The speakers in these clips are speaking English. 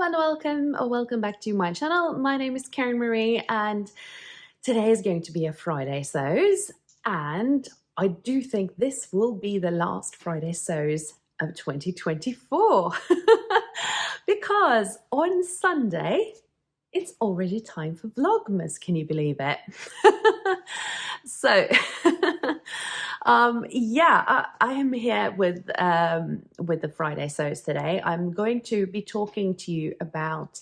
and welcome or welcome back to my channel. My name is Karen Marie and today is going to be a Friday sews, and I do think this will be the last Friday sews of 2024 because on Sunday it's already time for Vlogmas. Can you believe it? So yeah, I am here with the Friday sews today. I'm going to be talking to you about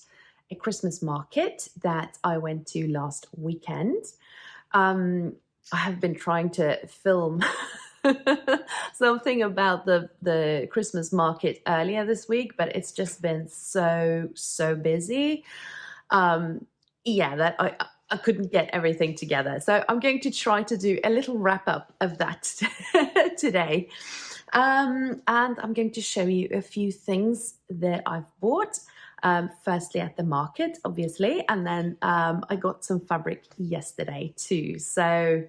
a Christmas market that I went to last weekend. I have been trying to film something about the Christmas market earlier this week, but it's just been so busy. Yeah, that I couldn't get everything together. So I'm going to try to do a little wrap up of that today. And I'm going to show you a few things that I've bought. Firstly at the market, obviously, and then I got some fabric yesterday too. So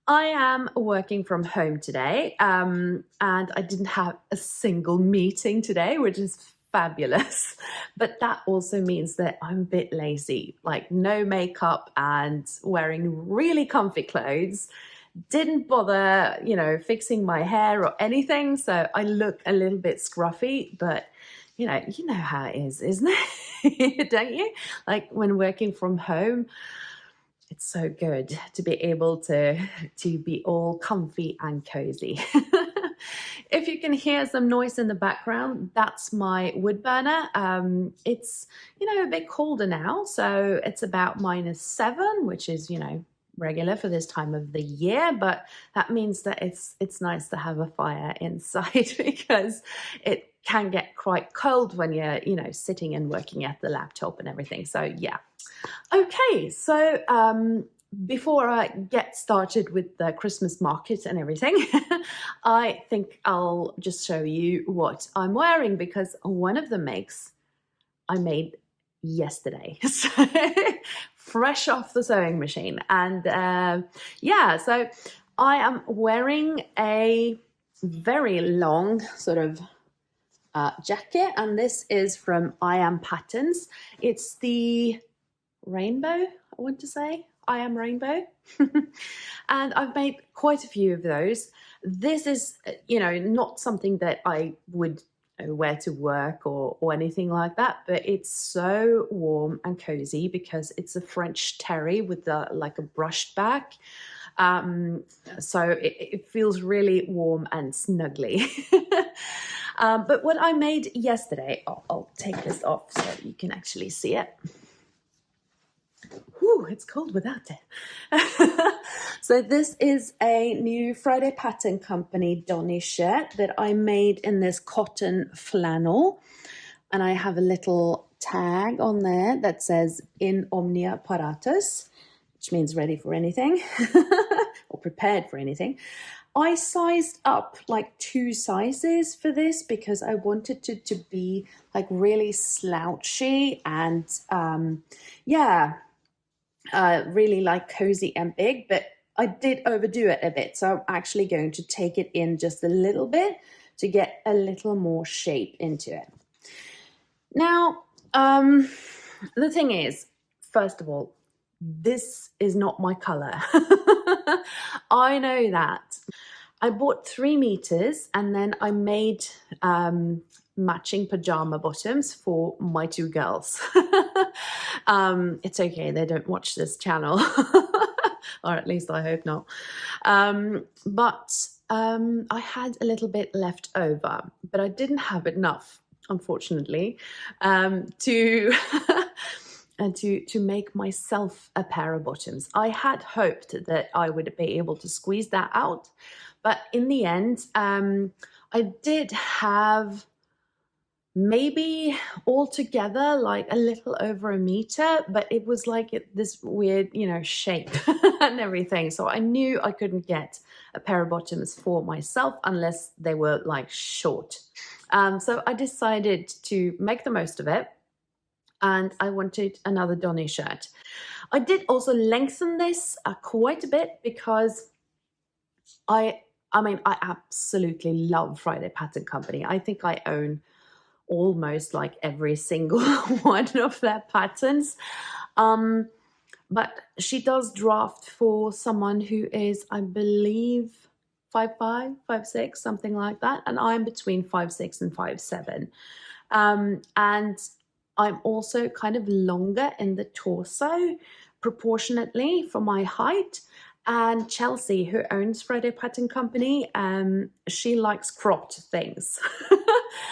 I am working from home today, and I didn't have a single meeting today, which is fabulous. But that also means that I'm a bit lazy, like no makeup and wearing really comfy clothes. Didn't bother, you know, fixing my hair or anything, so I look a little bit scruffy, but you know how it is, isn't it? Don't you? Like when working from home, it's so good to be able to be all comfy and cozy. If you can hear some noise in the background, that's my wood burner. It's, you know, a bit colder now, so it's about -7, which is, you know, regular for this time of the year, but that means that it's nice to have a fire inside because it can get quite cold when you're, you know, sitting and working at the laptop and everything. So yeah. Okay, so before I get started with the Christmas market and everything, I think I'll just show you what I'm wearing, because one of the makes I made yesterday, so fresh off the sewing machine. And yeah, so I am wearing a very long sort of jacket, and this is from I Am Patterns. It's the rainbow, I want to say. I Am Rainbow. And I've made quite a few of those. This is, you know, not something that I would wear to work or anything like that, but it's so warm and cozy because it's a French terry with like a brushed back. So it feels really warm and snuggly. But what I made yesterday, I'll take this off so you can actually see it. Whew, it's cold without it. So this is a new Friday Pattern Company Donny shirt that I made in this cotton flannel. And I have a little tag on there that says in omnia paratus, which means ready for anything or prepared for anything. I sized up like 2 sizes for this because I wanted it to be like really slouchy and yeah, really like cozy and big, but I did overdo it a bit. So I'm actually going to take it in just a little bit to get a little more shape into it. Now, the thing is, first of all, this is not my color. I know that. I bought 3 meters and then I made matching pajama bottoms for my 2 girls. It's okay, they don't watch this channel, or at least I hope not. But I had a little bit left over, but I didn't have enough, unfortunately, to to make myself a pair of bottoms. I had hoped that I would be able to squeeze that out, but in the end, I did have maybe altogether like a little over 1 meter, but it was like this weird, you know, shape and everything. So I knew I couldn't get a pair of bottoms for myself unless they were like short. So I decided to make the most of it. And I wanted another Donny shirt. I did also lengthen this quite a bit because I mean, I absolutely love Friday Pattern Company. I think I own almost like every single one of their patterns. But she does draft for someone who is, I believe, 5'5", 5'6", something like that. And I'm between 5'6" and 5'7". And I'm also kind of longer in the torso proportionately for my height. And Chelsea, who owns Friday Pattern Company, she likes cropped things.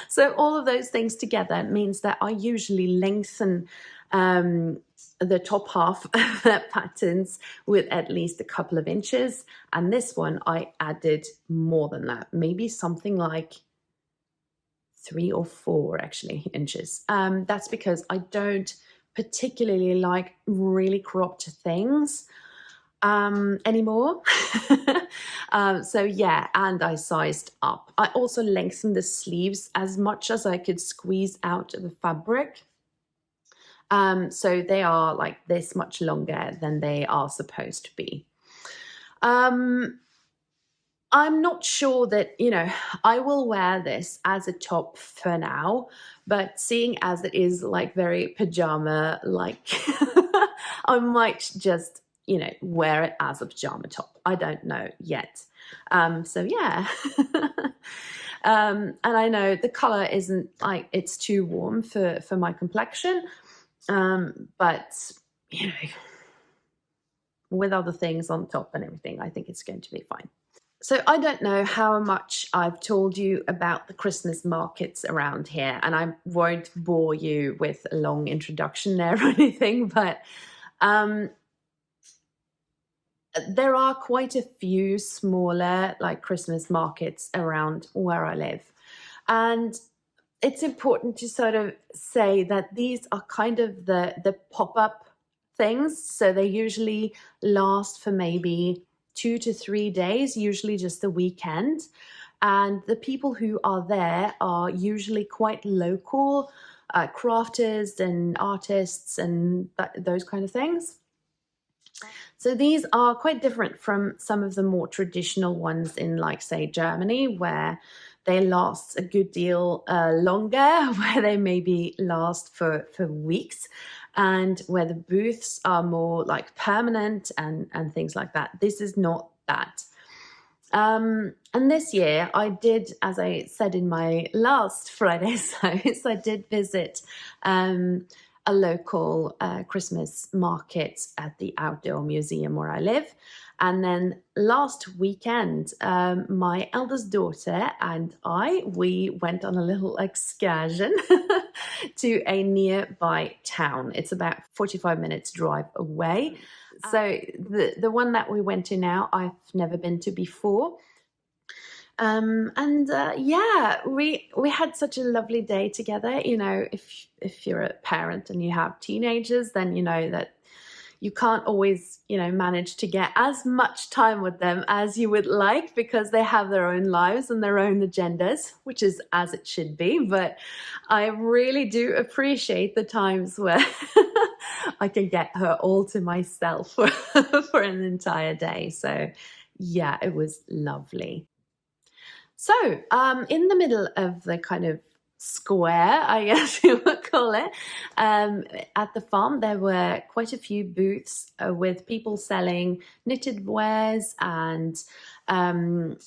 So all of those things together means that I usually lengthen the top half of the patterns with at least a couple of inches. And this one, I added more than that, maybe something like 3 or 4 actually inches. That's because I don't particularly like really cropped things anymore. So yeah, and I sized up. I also lengthened the sleeves as much as I could squeeze out of the fabric. So they are like this much longer than they are supposed to be. I'm not sure that, you know, I will wear this as a top for now, but seeing as it is like very pajama like, I might just, you know, wear it as a pajama top. I don't know yet. So yeah. And I know the color isn't like, it's too warm for my complexion. But, you know, with other things on top and everything, I think it's going to be fine. So I don't know how much I've told you about the Christmas markets around here, and I won't bore you with a long introduction there or anything, but there are quite a few smaller like Christmas markets around where I live. And it's important to sort of say that these are kind of the pop-up things. So they usually last for maybe 2 to 3 days, usually just the weekend. And the people who are there are usually quite local crafters and artists and those kind of things. So these are quite different from some of the more traditional ones in, like, say, Germany, where they last a good deal longer, where they maybe last for weeks, and where the booths are more like permanent and things like that. This is not that. And this year I did, as I said in my last Friday Slice, I did visit a local Christmas market at the outdoor museum where I live. And then last weekend, my eldest daughter and we went on a little excursion to a nearby town. It's about 45 minutes drive away. So the one that we went to now, I've never been to before. Yeah, we had such a lovely day together. You know, if you're a parent and you have teenagers, then you know that you can't always, you know, manage to get as much time with them as you would like, because they have their own lives and their own agendas, which is as it should be. But I really do appreciate the times where I can get her all to myself for an entire day. So yeah, it was lovely. So in the middle of the kind of square, I guess you would call it, at the farm, there were quite a few booths with people selling knitted wares and,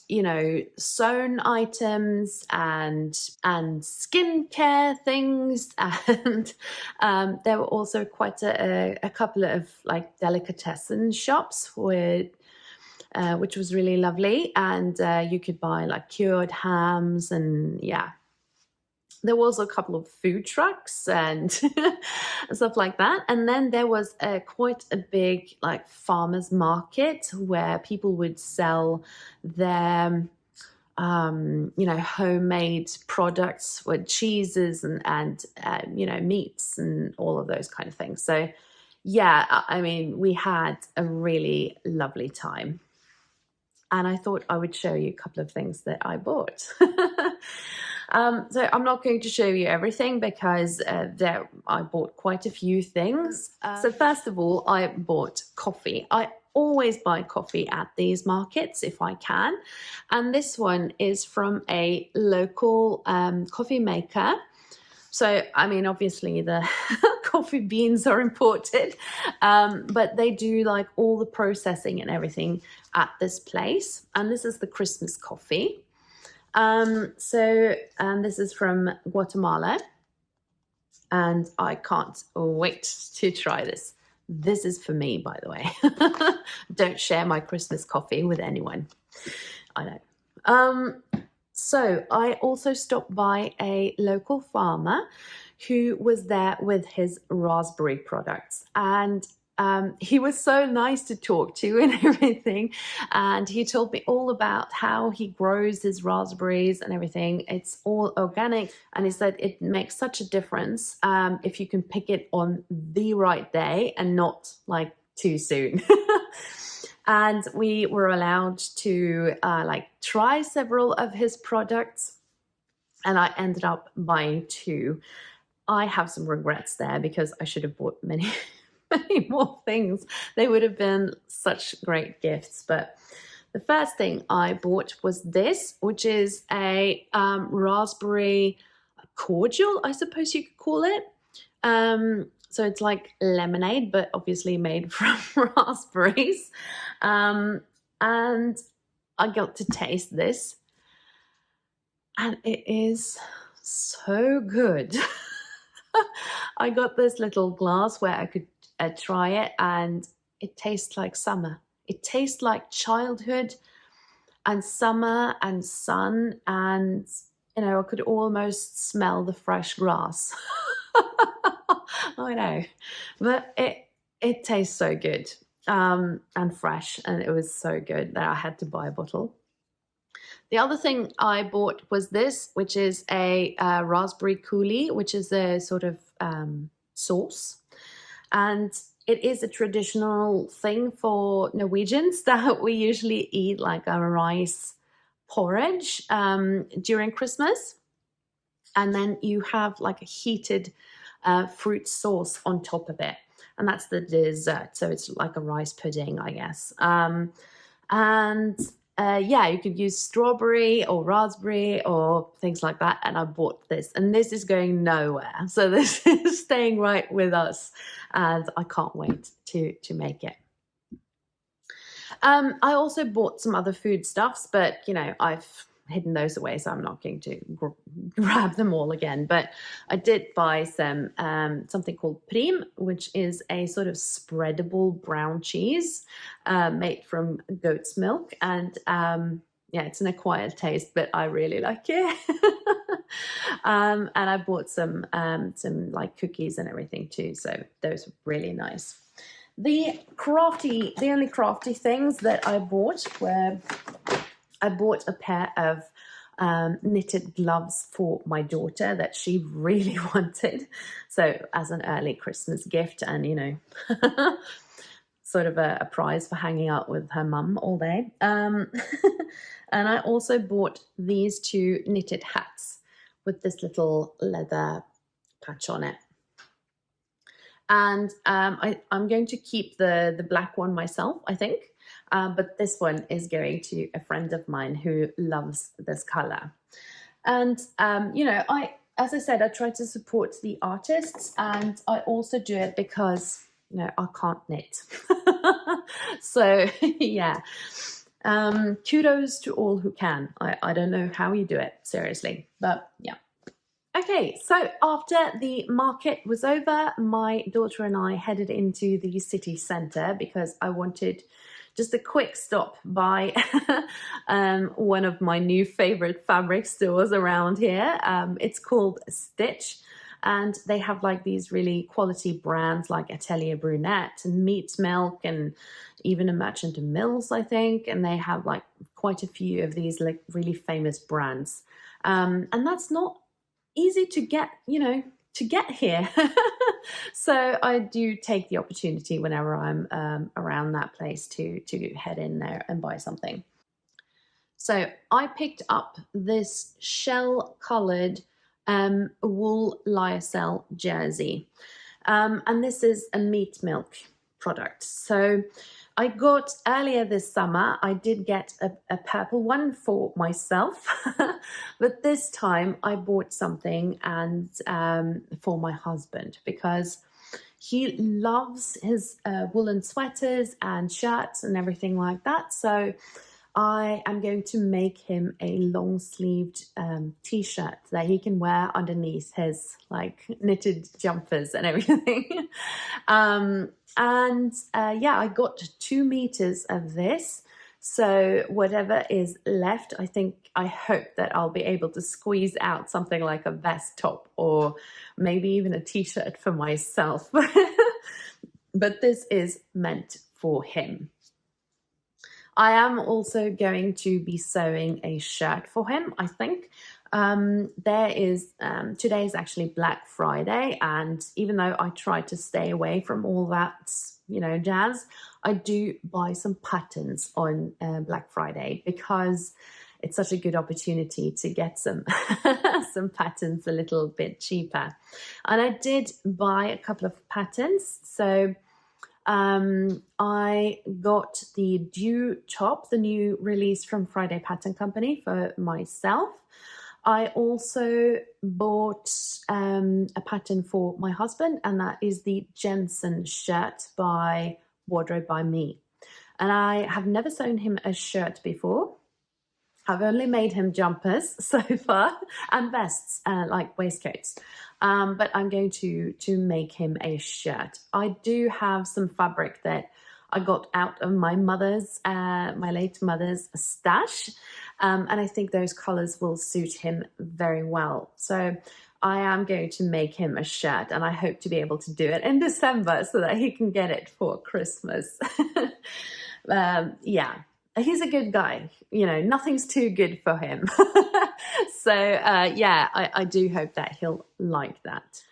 you know, sewn items and skincare things. And there were also quite a couple of like delicatessen shops with which was really lovely. And you could buy like cured hams, and yeah, there was a couple of food trucks and stuff like that. And then there was quite a big like farmers market where people would sell their you know, homemade products with cheeses and you know, meats and all of those kind of things. So yeah, I mean, we had a really lovely time. And I thought I would show you a couple of things that I bought. So I'm not going to show you everything because I bought quite a few things. So first of all, I bought coffee. I always buy coffee at these markets if I can. And this one is from a local coffee maker. So, I mean, obviously the coffee beans are imported, but they do like all the processing and everything at this place. And this is the Christmas coffee. This is from Guatemala, and I can't wait to try this. This is for me, by the way. Don't share my Christmas coffee with anyone. I know. So I also stopped by a local farmer who was there with his raspberry products, and he was so nice to talk to and everything, and he told me all about how he grows his raspberries and everything. It's all organic, and he said it makes such a difference if you can pick it on the right day and not like too soon. And we were allowed to try several of his products, and I ended up buying 2. I have some regrets there because I should have bought many more things. They would have been such great gifts. But the first thing I bought was this, which is a raspberry cordial, I suppose you could call it. So it's like lemonade, but obviously made from raspberries. And I got to taste this, and it is so good. I got this little glass where I could try it, and it tastes like summer. It tastes like childhood and summer and sun, and I could almost smell the fresh grass. I know, but it tastes so good and fresh, and it was so good that I had to buy a bottle. The other thing I bought was this, which is a raspberry coulis, which is a sort of sauce. And it is a traditional thing for Norwegians that we usually eat like a rice porridge during Christmas. And then you have like a heated fruit sauce on top of it. And that's the dessert. So it's like a rice pudding, I guess. Yeah, you could use strawberry or raspberry or things like that. And I bought this, and this is going nowhere. So this is staying right with us, and I can't wait to make it. I also bought some other foodstuffs, but I've hidden those away, so I'm not going to grab them all again. But I did buy some something called Prim, which is a sort of spreadable brown cheese made from goat's milk, and yeah, it's an acquired taste, but I really like it. And I bought some like cookies and everything too, so those were really nice. The only crafty things that I bought were, I bought a pair of knitted gloves for my daughter that she really wanted. So as an early Christmas gift, and sort of a prize for hanging out with her mum all day. And I also bought these 2 knitted hats with this little leather patch on it. And I'm going to keep the black one myself, I think. But this one is going to a friend of mine who loves this color. And, as I said, I try to support the artists, and I also do it because, I can't knit. So, yeah. Kudos to all who can. I don't know how you do it, seriously, but yeah. Okay, so after the market was over, my daughter and I headed into the city centre because I wanted just a quick stop by one of my new favourite fabric stores around here. It's called Stitch, and they have like these really quality brands like Atelier Brunette and Meat Milk and even a Merchant of Mills, I think, and they have like quite a few of these like really famous brands. And that's not easy to get, to get here. So I do take the opportunity whenever I'm around that place to head in there and buy something. So I picked up this shell-coloured wool lyocell jersey. And this is a Meat Milk product. So I got earlier this summer, I did get a purple one for myself, but this time I bought something and for my husband because he loves his woolen sweaters and shirts and everything like that. So I am going to make him a long-sleeved t-shirt that he can wear underneath his like knitted jumpers and everything. Yeah, I got 2 meters of this. So whatever is left, I hope that I'll be able to squeeze out something like a vest top or maybe even a t-shirt for myself. But this is meant for him. I am also going to be sewing a shirt for him, I think. Today is actually Black Friday, and even though I try to stay away from all that, jazz, I do buy some patterns on Black Friday because it's such a good opportunity to get some some patterns a little bit cheaper. And I did buy a couple of patterns. So I got the Dew top, the new release from Friday Pattern Company, for myself. I also bought a pattern for my husband, and that is the Jensen shirt by Wardrobe by Me. And I have never sewn him a shirt before. I've only made him jumpers so far and vests, like waistcoats. But I'm going to make him a shirt. I do have some fabric that I got out of my late mother's stash. And I think those colors will suit him very well. So I am going to make him a shirt, and I hope to be able to do it in December so that he can get it for Christmas. Yeah. He's a good guy, nothing's too good for him. So yeah, I do hope that he'll like that.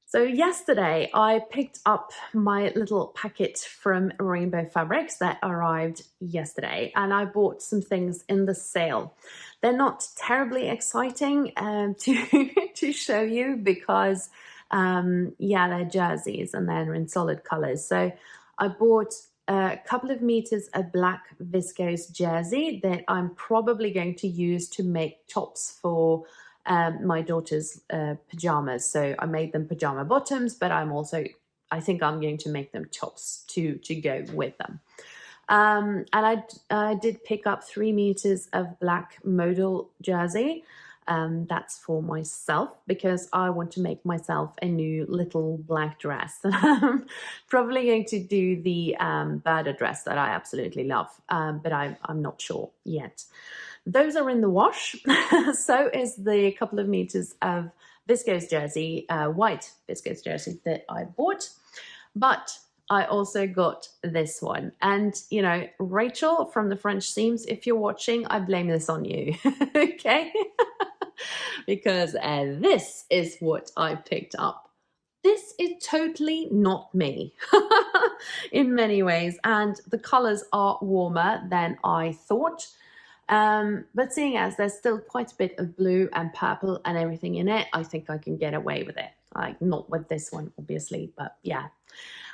So yesterday I picked up my little packet from Rainbow Fabrics that arrived yesterday, and I bought some things in the sale. They're not terribly exciting to show you because yeah, they're jerseys and they're in solid colors. So I bought a couple of meters of black viscose jersey that I'm probably going to use to make tops for my daughter's pajamas. So I made them pajama bottoms, but I think I'm going to make them tops to go with them. And I did pick up 3 meters of black modal jersey. That's for myself because I want to make myself a new little black dress. I'm probably going to do the Berda dress that I absolutely love, but I'm not sure yet. Those are in the wash. So is the couple of meters of viscose jersey, white viscose jersey that I bought. But I also got this one. And, Rachel from the French Seams, if you're watching, I blame this on you. Okay? Because this is what I picked up. This is totally not me in many ways, and the colors are warmer than I thought. But seeing as there's still quite a bit of blue and purple and everything in it, I think I can get away with it. Like, not with this one, obviously, but yeah.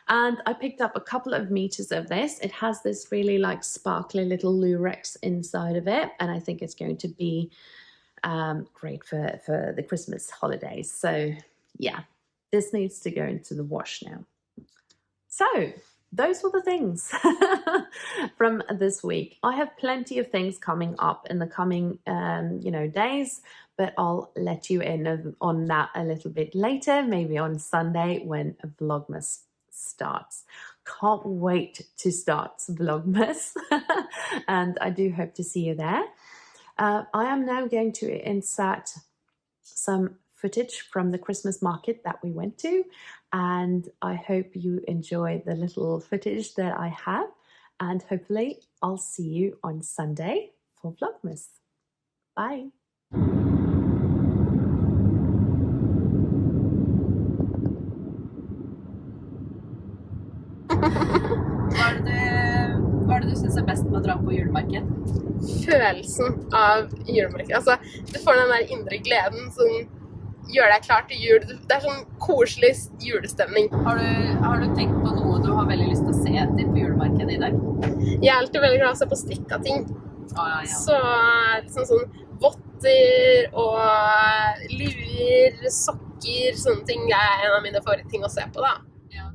And I picked up a couple of meters of this. It has this really like sparkly little lurex inside of it, and I think it's going to be great for the Christmas holidays. So yeah, this needs to go into the wash now. So those were the things from this week. I have plenty of things coming up in the coming days, but I'll let you in on that a little bit later, maybe on Sunday when Vlogmas starts. Can't wait to start Vlogmas. And I do hope to see you there. I am now going to insert some footage from the Christmas market that we went to, and I hope you enjoy the little footage that I have, and hopefully I'll see you on Sunday for Vlogmas. Bye! Hva er det du synes er best med å dra på julemarked? Følelsen av julemarked. Altså, du får den der indre gleden som gjør deg klar til jul. Det er sånn koselig julestemning. Har du tenkt på noe du har veldig lyst til å se etter på julemarkedet i dag? Jeg er alltid veldig glad i å se på strikka ting. Ja. Så liksom sånn votter og luer, sokker, sånne ting er en av mine favorittting å se på da. Ja.